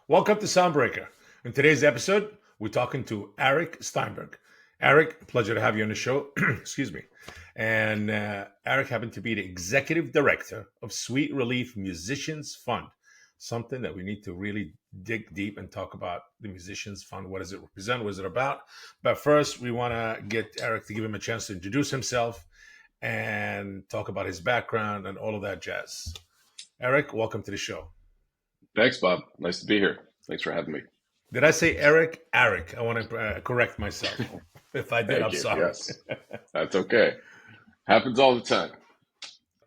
Welcome to Soundbreaker. In today's episode, we're talking to Aric Steinberg. Aric, pleasure to have you on the show. Excuse me. And Aric happened to be the executive director of Sweet Relief Musicians Fund, something that we need to really dig deep and talk about the Musicians Fund. What does it represent? What is it about? But first, we want to get Aric to give him a chance to introduce himself and talk about his background and all of that jazz. Aric, welcome to the show. Thanks, Bob. Nice to be here. Thanks for having me. Did I say Aric? Aric. I want to correct myself. If I did, Thank I'm you. sorry. Yes, that's okay. Happens all the time.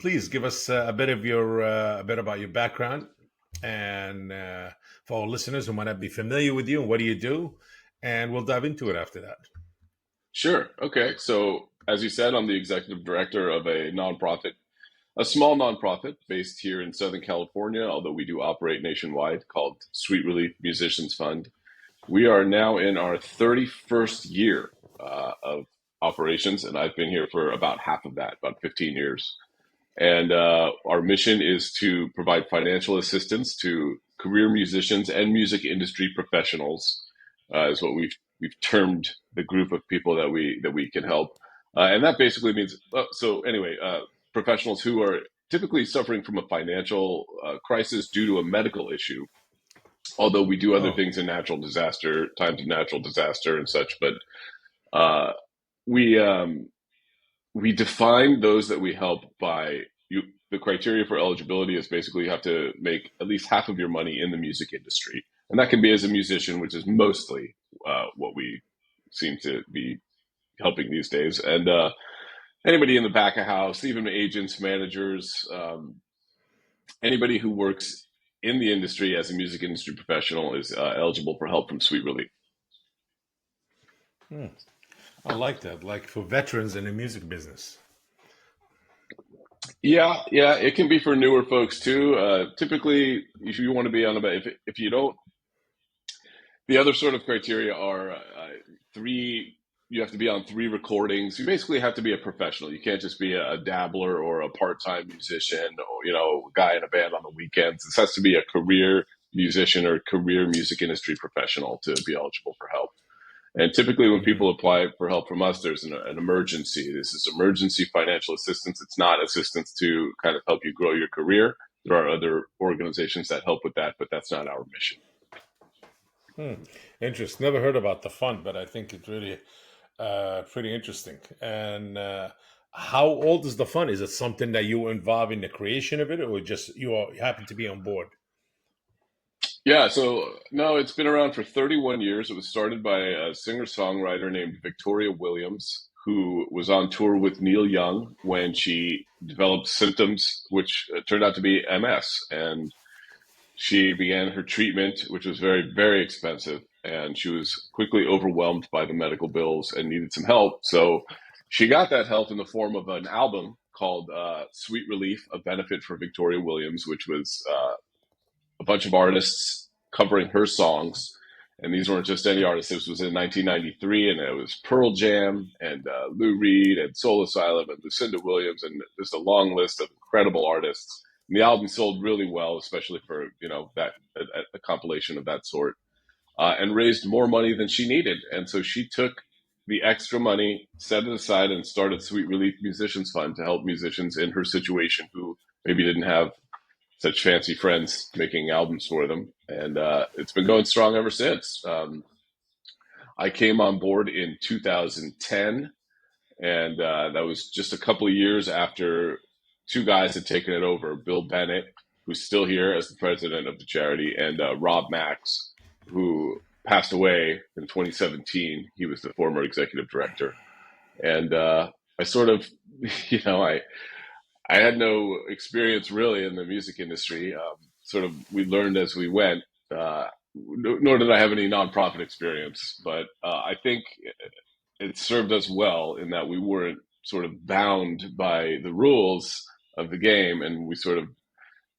Please give us a bit about your background, and for our listeners who might not be familiar with you, and what do you do, and we'll dive into it after that. Sure. Okay. So, as you said, I'm the executive director of a small nonprofit based here in Southern California, although we do operate nationwide, called Sweet Relief Musicians Fund. We are now in our 31st year of operations, and I've been here for about half of that, about 15 years. And our mission is to provide financial assistance to career musicians and music industry professionals, is what we've termed the group of people that we can help. And that basically means professionals who are typically suffering from a financial crisis due to a medical issue. Although we do other Oh, things in times of natural disaster and such, but uh, we we define those that we help by the criteria for eligibility is basically you have to make at least half of your money in the music industry, and that can be as a musician, which is mostly what we seem to be helping these days, and anybody in the back of house, even agents, managers, anybody who works in the industry as a music industry professional is eligible for help from Sweet Relief. hmm. I like that. Like for veterans in the music business. Yeah, it can be for newer folks too. Typically, if you want to be on about, if you don't, the other sort of criteria are three. You have to be on three recordings. You basically have to be a professional. You can't just be a dabbler or a part-time musician or a guy in a band on the weekends. This has to be a career musician or career music industry professional to be eligible for help. And typically, when Hmm. people apply for help from us, there's an emergency. This is emergency financial assistance. It's not assistance to kind of help you grow your career. There are other organizations that help with that, but that's not our mission. Hmm. Interesting. Never heard about the fund, but I think it's really pretty interesting. And how old is the fund? Is it something that you were involved in the creation of it, or just happen to be on board? Yeah, so no, it's been around for 31 years. It was started by a singer-songwriter named Victoria Williams, who was on tour with Neil Young when she developed symptoms, which turned out to be MS. And she began her treatment, which was very, very expensive, and she was quickly overwhelmed by the medical bills and needed some help. So she got that help in the form of an album called Sweet Relief, a benefit for Victoria Williams, which was a bunch of artists covering her songs. And these weren't just any artists. This was in 1993, and it was Pearl Jam and Lou Reed and Soul Asylum and Lucinda Williams and just a long list of incredible artists. And the album sold really well, especially for that a compilation of that sort, and raised more money than she needed. And so she took the extra money, set it aside, and started Sweet Relief Musicians Fund to help musicians in her situation who maybe didn't have such fancy friends making albums for them. And it's been going strong ever since. I came on board in 2010, and that was just a couple of years after two guys had taken it over, Bill Bennett, who's still here as the president of the charity, and Rob Max, who passed away in 2017. He was the former executive director. And I sort of, you know, I had no experience really in the music industry. Sort of, we learned as we went. Nor did I have any nonprofit experience, but I think it served us well in that we weren't sort of bound by the rules of the game, and we sort of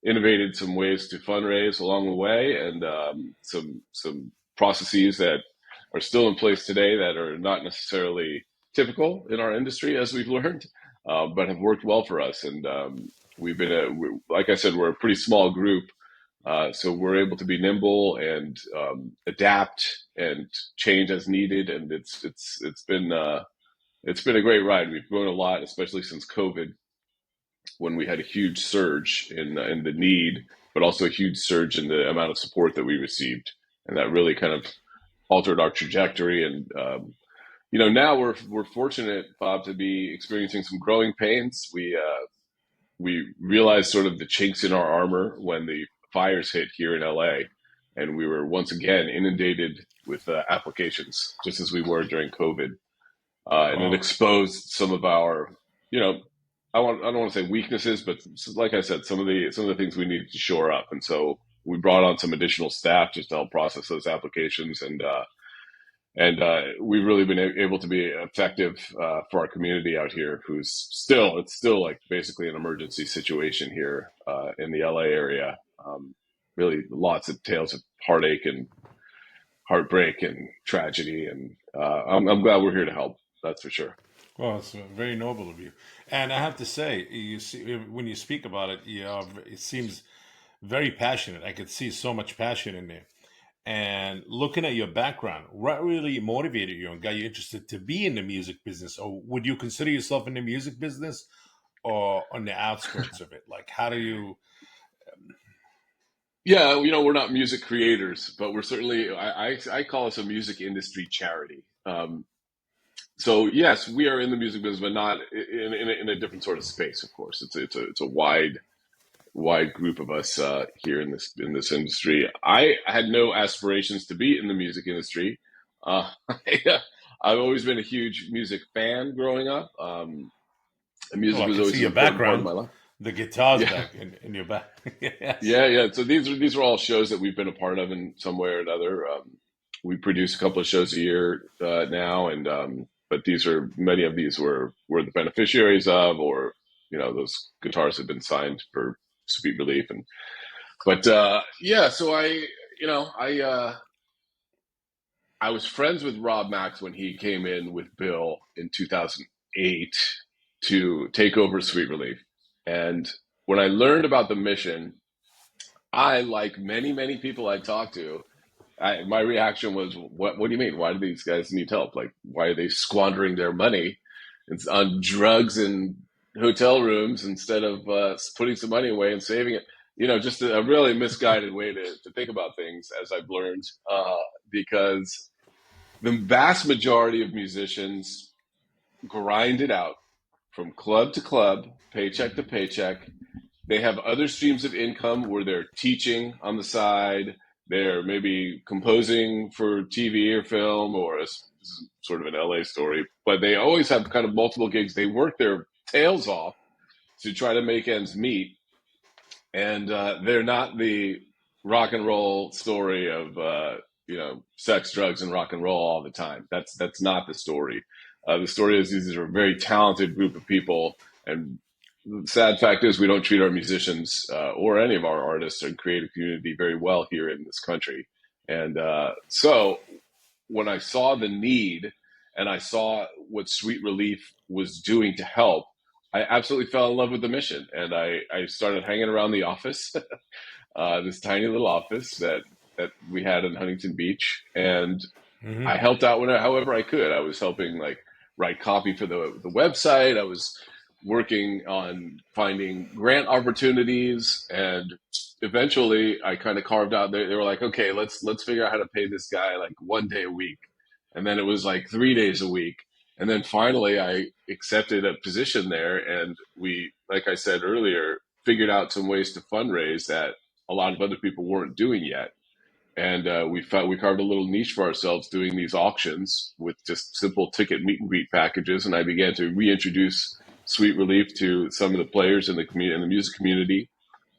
innovated some ways to fundraise along the way, and some processes that are still in place today that are not necessarily typical in our industry, as we've learned, but have worked well for us. And we've been, like I said, we're a pretty small group. So we're able to be nimble and adapt and change as needed, and it's been a great ride. We've grown a lot, especially since COVID, when we had a huge surge in the need, but also a huge surge in the amount of support that we received, and that really kind of altered our trajectory. And now we're fortunate, Bob, to be experiencing some growing pains. We realized sort of the chinks in our armor when the fires hit here in LA, and we were once again inundated with applications, just as we were during COVID, and it Wow. exposed some of our, you know, I don't want to say weaknesses, but like I said, some of the things we needed to shore up, and so we brought on some additional staff just to help process those applications, and we've really been able to be effective for our community out here. It's still like basically an emergency situation here in the LA area. Really, lots of tales of heartache and heartbreak and tragedy, and I'm glad we're here to help. That's for sure. Well, it's very noble of you. And I have to say, you see, when you speak about it, it seems very passionate. I could see so much passion in there. And looking at your background, what really motivated you and got you interested to be in the music business? Or would you consider yourself in the music business or on the outskirts of it? Like, how do you? Yeah, we're not music creators, but we're certainly, I call us a music industry charity. So yes, we are in the music business, but not in a different sort of space. Of course, it's a wide group of us here in this industry. I had no aspirations to be in the music industry. I've always been a huge music fan growing up. And Well, music I was can see always an your important part of background, my life. the guitars Yeah, back in your back. Yes. yeah. So these are all shows that we've been a part of in some way or another. We produce a couple of shows a year now, and but many of these were the beneficiaries of, or those guitars have been signed for Sweet Relief, and but yeah. So I was friends with Rob Max when he came in with Bill in 2008 to take over Sweet Relief, and when I learned about the mission, I, like many people I talked to, my reaction was, "What do you mean? Why do these guys need help? Like, why are they squandering their money? It's on drugs and hotel rooms instead of putting some money away and saving it." Just a really misguided way to think about things, as I've learned, because the vast majority of musicians grind it out from club to club, paycheck to paycheck. They have other streams of income where they're teaching on the side. They're maybe composing for TV or film, or this is sort of an LA story, but they always have kind of multiple gigs. They work their tails off to try to make ends meet. And they're not the rock and roll story of sex, drugs, and rock and roll all the time. That's not the story. The story is these are a very talented group of people, and the sad fact is we don't treat our musicians or any of our artists and creative community very well here in this country. And so when I saw the need and I saw what Sweet Relief was doing to help, I absolutely fell in love with the mission, and I started hanging around the office, this tiny little office that we had in Huntington Beach, and Hmm. I helped out however I could. I was helping like write copy for the website. I was working on finding grant opportunities, and eventually I kind of carved out. They were like, okay, let's figure out how to pay this guy like one day a week, and then it was like 3 days a week, and then finally I accepted a position there, and we, like I said earlier, figured out some ways to fundraise that a lot of other people weren't doing yet, and we carved a little niche for ourselves doing these auctions with just simple ticket meet and greet packages. And I began to reintroduce Sweet Relief to some of the players in the community, in the music community,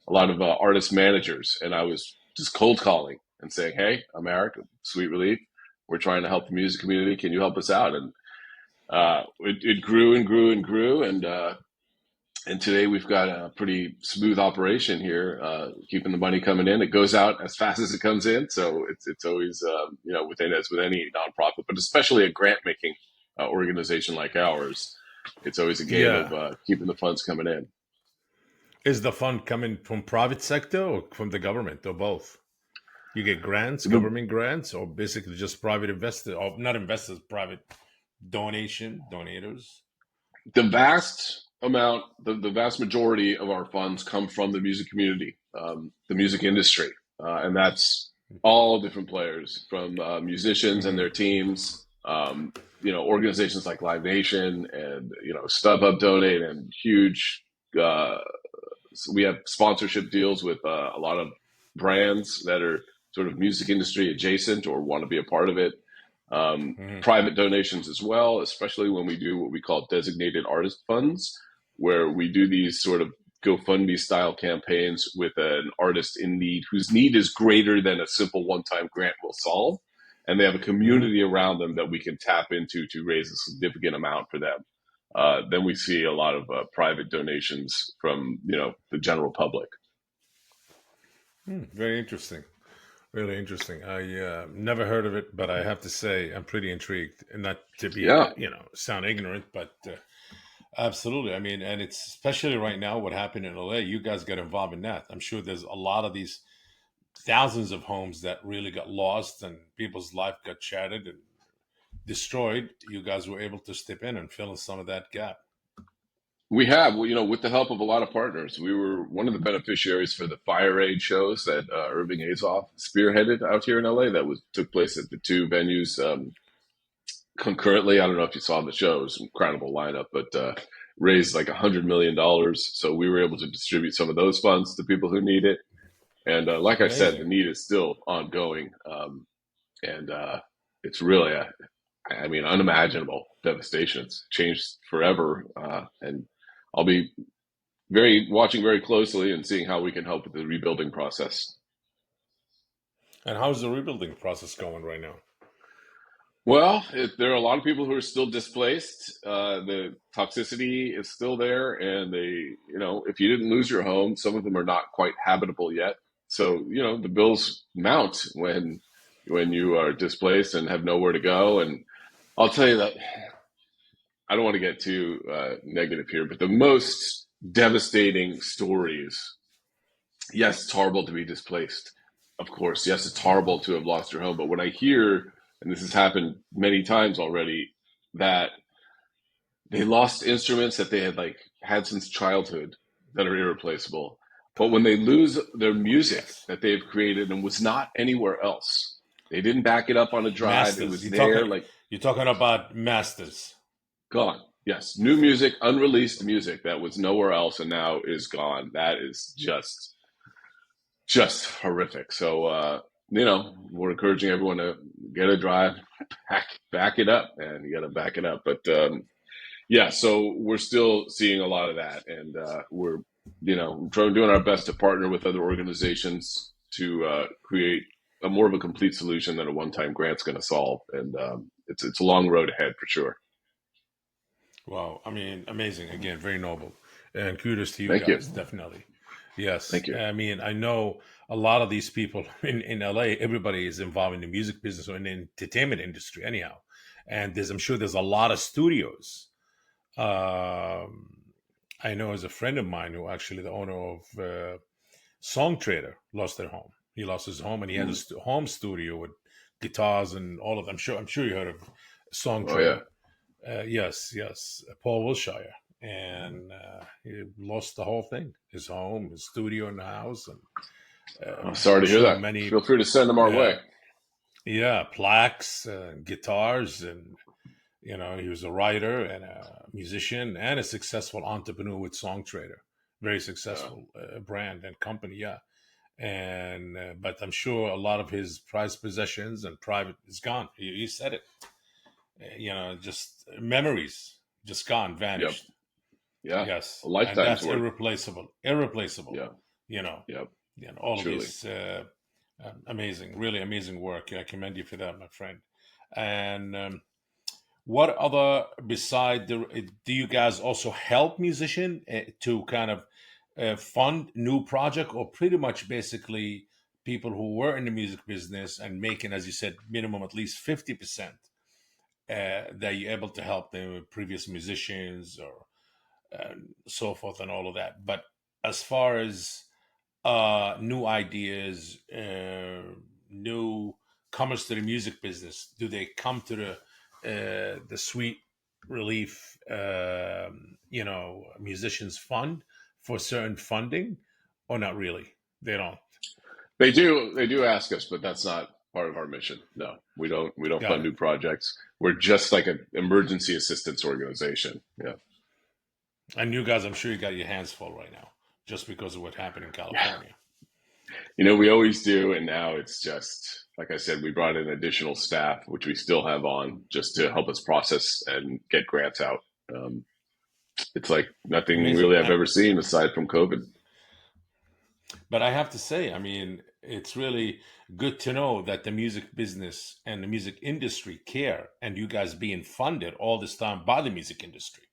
a lot of artist managers, and I was just cold calling and saying, "Hey, I'm Aric, Sweet Relief. We're trying to help the music community. Can you help us out?" And it grew and grew and grew, and today we've got a pretty smooth operation here, keeping the money coming in. It goes out as fast as it comes in, so it's always within, as with any nonprofit, but especially a grant making organization like ours, it's always a game Yeah. of keeping the funds coming in. Is the fund coming from private sector or from the government or both? You get grants, The government grants, or basically just private investors, or not investors, private donators. the vast amount, the vast majority of our funds come from the music community, the music industry, and that's all different players from musicians and their Hmm. teams. Organizations like Live Nation and StubHub Donate and huge. Uh, we have sponsorship deals with a lot of brands that are sort of music industry adjacent or want to be a part of it. Hmm. Private donations as well, especially when we do what we call designated artist funds, where we do these sort of GoFundMe style campaigns with an artist in need whose need is greater than a simple one time grant will solve. And they have a Hmm. community around them that we can tap into to raise a significant amount for them. Then we see a lot of private donations from the general public. Very interesting. Really interesting. I never heard of it, but I have to say I'm pretty intrigued, and not to be Yeah, sound ignorant, but absolutely. I mean, and it's especially right now what happened in LA. You guys got involved in that. I'm sure there's a lot of these thousands of homes that really got lost and people's life got shattered and destroyed. You guys were able to step in and fill in some of that gap. we have. With the help of a lot of partners. We were one of the beneficiaries for the Fire Aid shows that Irving Azoff spearheaded out here in LA. That was took place at the two venues concurrently. I don't know if you saw the show; it was an incredible lineup, but raised like $100 million. So we were able to distribute some of those funds to people who need it. And like I said, the Amazing. need is still ongoing, and it's really, I mean, unimaginable devastation. It's changed forever, and I'll be watching very closely and seeing how we can help with the rebuilding process. And how's the rebuilding process going right now? Well, there are a lot of people who are still displaced. The toxicity is still there, and if you didn't lose your home, some of them are not quite habitable yet. So, the bills mount when you are displaced and have nowhere to go. And I'll tell you that I don't want to get too negative here, but the most devastating stories. Yes, it's horrible to be displaced. Of course, yes, it's horrible to have lost your home. But when I hear, and this has happened many times already, that they lost instruments that they had had since childhood that are irreplaceable. But when they lose their music Yes. that they've created and was not anywhere else, they didn't back it up on a drive. It Masters. was there, like You're talking about masters. gone. Yes, new music, unreleased music that was nowhere else and now is gone. That is just horrific. So we're encouraging everyone to get a drive, back it up, and you got to back it up. But yeah, so we're still seeing a lot of that, and we're doing our best to partner with other organizations to create a more of a complete solution than a one-time grant's going to solve. And it's a long road ahead for sure. Wow. I mean, amazing. Again, very noble. And kudos to you Thank you, guys, definitely. Yes. thank you. I mean, I know a lot of these people in LA, everybody is involved in the music business or in the entertainment industry, anyhow. And I'm sure there's a lot of studios. Um, I know as a friend of mine who actually the owner of Song Trader lost their home. He lost his home and he had a Mm. home studio with guitars and all of them. I'm sure you heard of Song Oh yeah, Trader. Yes, yes, Paul Wilshire, and he lost the whole thing: his home, his studio in the house, and I'm sorry I'm to hear sure that. many, Feel free to send them our way. yeah, plaques, guitars, and he was a writer and a musician and a successful entrepreneur with Song Trader, very Yeah. successful brand and company, yeah. And but I'm sure a lot of his prized possessions and private is gone. He said it, just memories, just gone, Yep. vanished. Yeah. A Yes, and lifetime's that's worth. irreplaceable. Irreplaceable. Yeah. You know, Yep. all of Truly. these amazing, really amazing work. I commend you for that, my friend. And what other beside do you guys also help musician to kind of fund new project, or pretty much basically people who were in the music business and making, as you said, minimum at least 50%, that you're able to help them with previous musicians or so forth and all of that. But as far as new ideas, new comers to the music business? Do they come to the Sweet Relief, musicians fund for certain funding, or not really? They don't. They do ask us, but that's not part of our mission. No, we don't Got fund it. new projects. We're just like an emergency assistance organization. Yeah. And you guys, I'm sure you got your hands full right now, just because of what happened in Yeah. California. We always do, and now it's just like I said, we brought in additional staff, which we still have on just to help us process and get grants out. Um, it's like nothing Amazing. really I've ever seen aside from COVID. But I have to say, I mean, it's really good to know that the music business and the music industry care, and you guys being funded all this time by the music industry,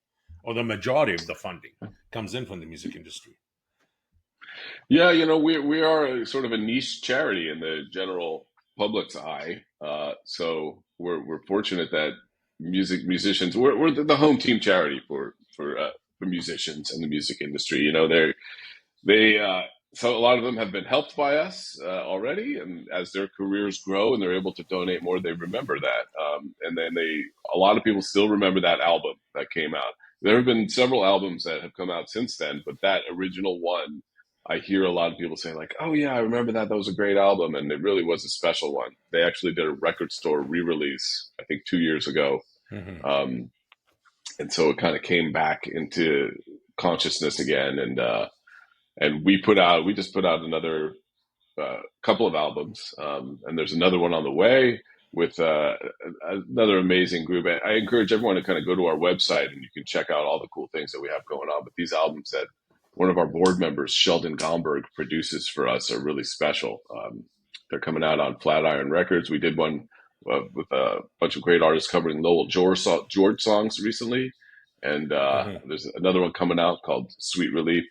or the majority of the funding comes in from the music industry. Yeah, we are a sort of a niche charity in the general public's eye. So we're fortunate that musicians we're the home team charity for musicians and the music industry. They so a lot of them have been helped by us already, and as their careers grow and they're able to donate more, they remember that. And then a lot of people still remember that album that came out. There have been several albums that have come out since then, but that original one, I hear a lot of people say like, "Oh yeah, I remember that. That was a great album," and it really was a special one. They actually did a record store re-release, I think, 2 years ago, Hmm. um, and so it kind of came back into consciousness again, and we just put out another couple of albums, and there's another one on the way with another amazing group. I encourage everyone to kind of go to our website and you can check out all the cool things that we have going on. But these albums that one of our board members, Sheldon Gomberg, produces for us are really special. They're coming out on Flatiron Records. We did one with a bunch of great artists covering Lowell George songs recently. And Hmm. there's another one coming out called Sweet Relief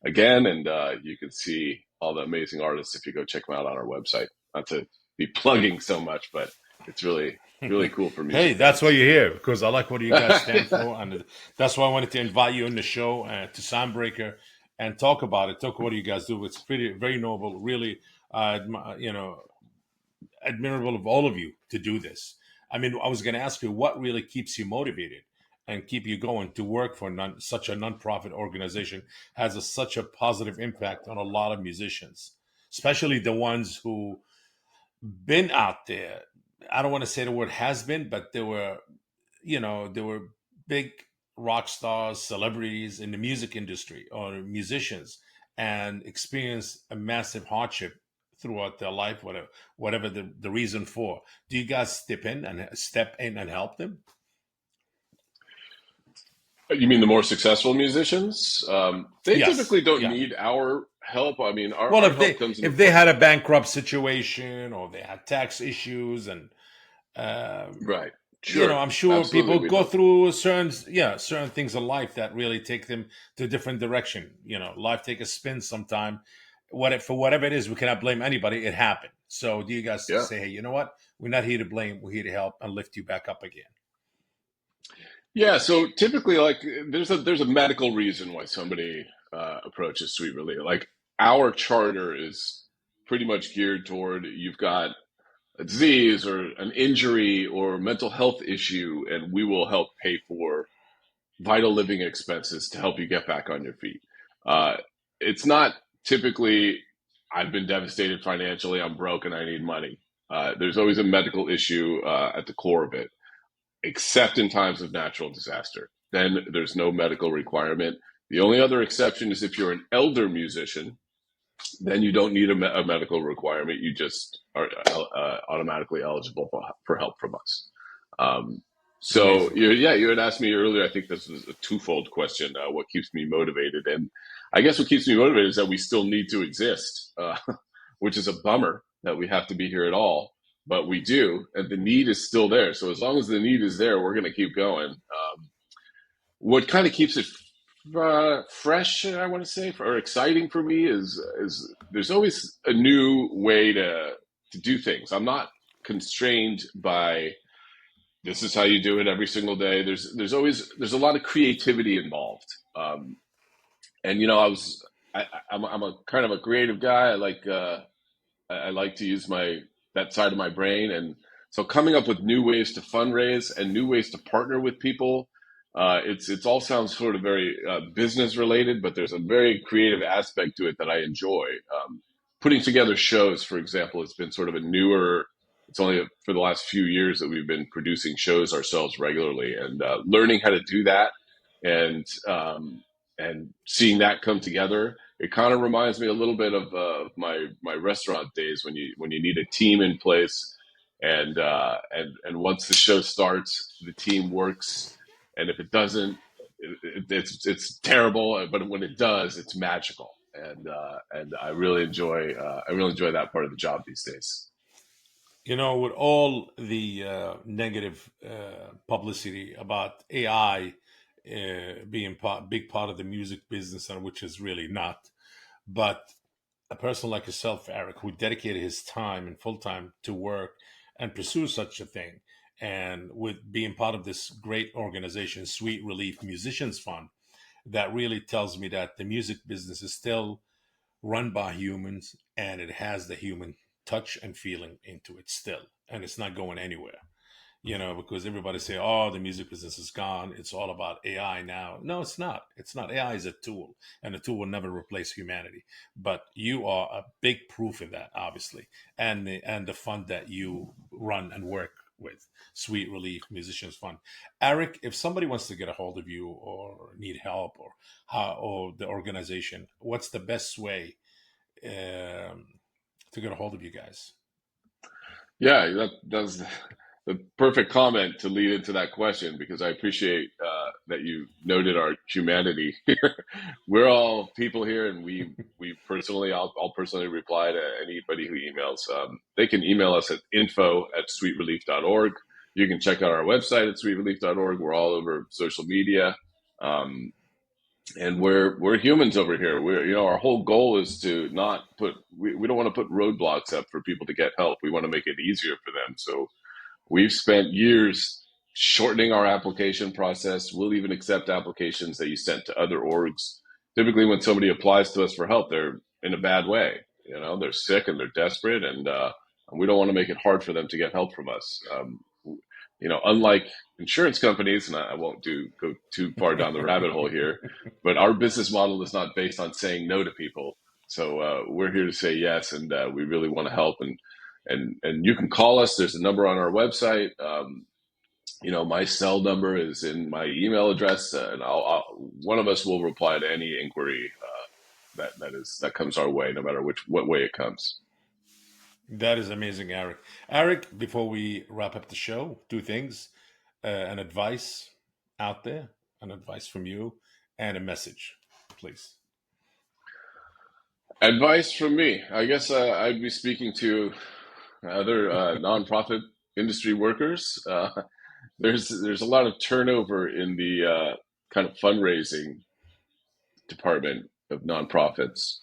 again. And you can see all the amazing artists if you go check them out on our website. Not to be plugging so much, but it's really, really cool for Hey, music that's why fans. you're here, because I like what you guys stand for, and that's why I wanted to invite you on the show to Soundbreaker and talk about it. Talk about what you guys do. It's pretty very noble, really, admirable of all of you to do this. I mean, I was going to ask you what really keeps you motivated and keep you going to work for such a nonprofit organization has such a positive impact on a lot of musicians, especially the ones who been out there. I don't want to say the word has been, but there were big rock stars, celebrities in the music industry or musicians, and experienced a massive hardship throughout their life, whatever the reason for. Do you guys step in and help them? You mean the more successful musicians? They Yes. typically don't Yeah. need our help. I mean, Well, our help comes in the if they form. had a bankrupt situation or they had tax issues and Right. Sure. I'm sure Absolutely. people We'd go help. through certain things in life that really take them to a different direction. Life take a spin sometime. For whatever it is, we cannot blame anybody. It happened. So do you guys Yeah. say, hey, you know what? We're not here to blame. We're here to help and lift you back up again. Yeah. So typically, like, there's a medical reason why somebody approaches Sweet Relief. Like, our charter is pretty much geared toward you've got a disease or an injury or mental health issue, and we will help pay for vital living expenses to help you get back on your feet. Uh, it's not typically, I've been devastated financially, I'm broke, and I need money. There's always a medical issue at the core of it, except in times of natural disaster. Then there's no medical requirement. The only other exception is if you're an elder musician, then you don't need a medical requirement. You just are automatically eligible for help from us. Um, so Amazing. yeah, you had asked me earlier. I think this is a twofold question. What keeps me motivated? And I guess what keeps me motivated is that we still need to exist, which is a bummer that we have to be here at all. But we do, and the need is still there. So as long as the need is there, we're going to keep going. What kind of keeps it fresh, I want to say, or exciting for me is there's always a new way to do things. I'm not constrained by this is how you do it every single day. There's a lot of creativity involved, and I was I'm a kind of a creative guy. I like to use that side of my brain, and so coming up with new ways to fundraise and new ways to partner with people. It's all sounds sort of very business related, but there's a very creative aspect to it that I enjoy. Putting together shows, for example, has been sort of a newer. It's only for the last few years that we've been producing shows ourselves regularly, and learning how to do that, and seeing that come together. It kind of reminds me a little bit of my restaurant days when you need a team in place, and once the show starts, the team works, and if it doesn't, it's terrible. But when it does, it's magical, and I really enjoy that part of the job these days. With all the negative publicity about AI being big part of the music business, and which is really not. But a person like yourself, Aric, who dedicated his time and full time to work and pursue such a thing, and with being part of this great organization, Sweet Relief Musicians Fund, that really tells me that the music business is still run by humans, and it has the human touch and feeling into it still, and it's not going anywhere. Because everybody say, "Oh, the music business is gone. It's all about AI now." No, it's not. It's not. AI is a tool, and a tool will never replace humanity. But you are a big proof in that, obviously, and the fund that you run and work with, Sweet Relief Musicians Fund. Aric, if somebody wants to get a hold of you or need help or the organization, what's the best way to get a hold of you guys? Yeah, that's the perfect comment to lead into that question, because I appreciate that you noted our humanity here. We're all people here, and we personally, I'll personally reply to anybody who emails. They can email us at info@sweetrelief.org. You can check out our website at sweetrelief.org. We're all over social media. Um, and we're humans over here. Our whole goal is to not put we don't want to put roadblocks up for people to get help. We want to make it easier for them. So we've spent years shortening our application process. We'll even accept applications that you sent to other orgs. Typically, when somebody applies to us for help, they're in a bad way. They're sick and they're desperate, and we don't want to make it hard for them to get help from us. Unlike insurance companies, and I won't go too far down the rabbit hole here, but our business model is not based on saying no to people. So we're here to say yes, and we really want to help. And you can call us. There's a number on our website. My cell number is in my email address, and one of us will reply to any inquiry that comes our way, no matter what way it comes. That is amazing, Aric. Aric, before we wrap up the show, two things: an advice out there, an advice from you, and a message, please. Advice from me. I guess I'd be speaking to other nonprofit industry workers. There's a lot of turnover in the kind of fundraising department of nonprofits,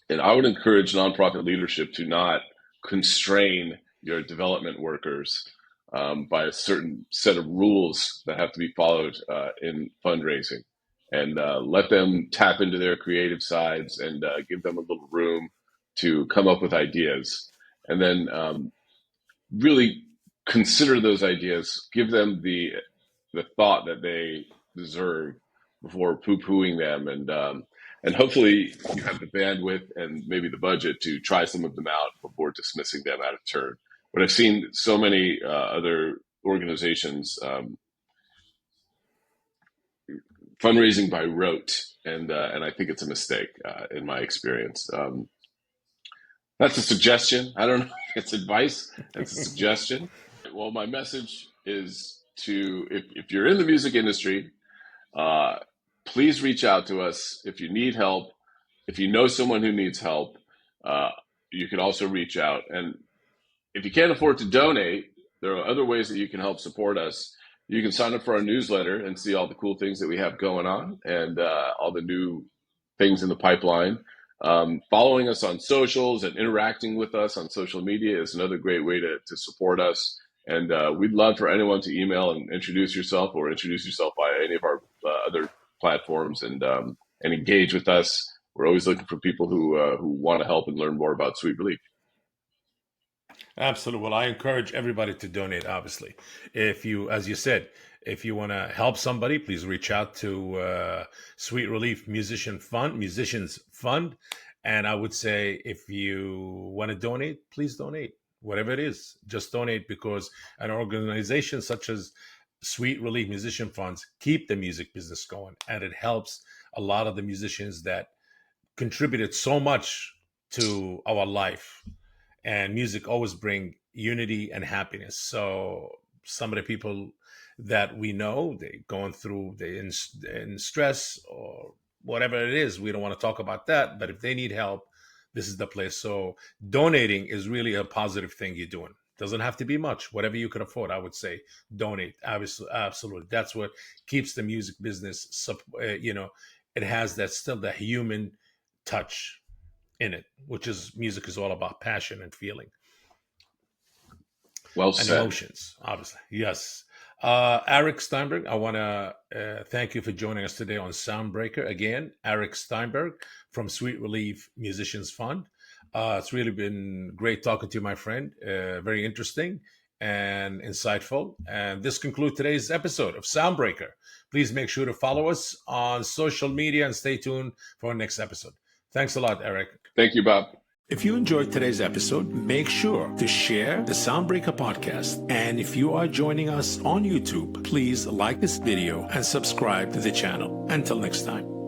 and I would encourage nonprofit leadership to not constrain your development workers by a certain set of rules that have to be followed in fundraising, and let them tap into their creative sides, and give them a little room to come up with ideas, and then really consider those ideas, give them the thought that they deserve before poo-pooing them, and hopefully you have the bandwidth and maybe the budget to try some of them out before dismissing them out of turn. But I've seen so many other organizations fundraising by rote, and I think it's a mistake in my experience. That's a suggestion. I don't know if it's advice. It's a suggestion. Well, my message is if you're in the music industry, please reach out to us if you need help. If you know someone who needs help, you can also reach out. And if you can't afford to donate, there are other ways that you can help support us. You can sign up for our newsletter and see all the cool things that we have going on, and all the new things in the pipeline. Following us on socials and interacting with us on social media is another great way to support us. And we'd love for anyone to email and introduce yourself, or introduce yourself via any of our other platforms, and engage with us. we're always looking for people who want to help and learn more about Sweet Relief. Absolutely. Well, I encourage everybody to donate, obviously. If you, as you said, if you want to help somebody, please reach out to Sweet Relief Musicians Fund. And I would say if you want to donate, please donate. Whatever it is, just donate, because an organization such as Sweet Relief Musician Funds keep the music business going. And it helps a lot of the musicians that contributed so much to our life, and music always bring unity and happiness. So some of the people that we know, they going through, they in stress or whatever it is, we don't want to talk about that, but if they need help, this is the place. So donating is really a positive thing you're doing. Doesn't have to be much. Whatever you can afford, I would say donate. Obviously, absolutely, that's what keeps the music business, it has that, still the human touch in it, which is music is all about passion and feeling. Well And said. emotions, obviously. Yes. Aric Steinberg, I want to thank you for joining us today on Soundbreaker. Again, Aric Steinberg from Sweet Relief Musicians Fund. It's really been great talking to you, my friend. Very interesting and insightful. And this concludes today's episode of Soundbreaker. Please make sure to follow us on social media and stay tuned for our next episode. Thanks a lot, Aric. Thank you, Bob. If you enjoyed today's episode, make sure to share the Soundbreaker podcast. And if you are joining us on YouTube, please like this video and subscribe to the channel. Until next time.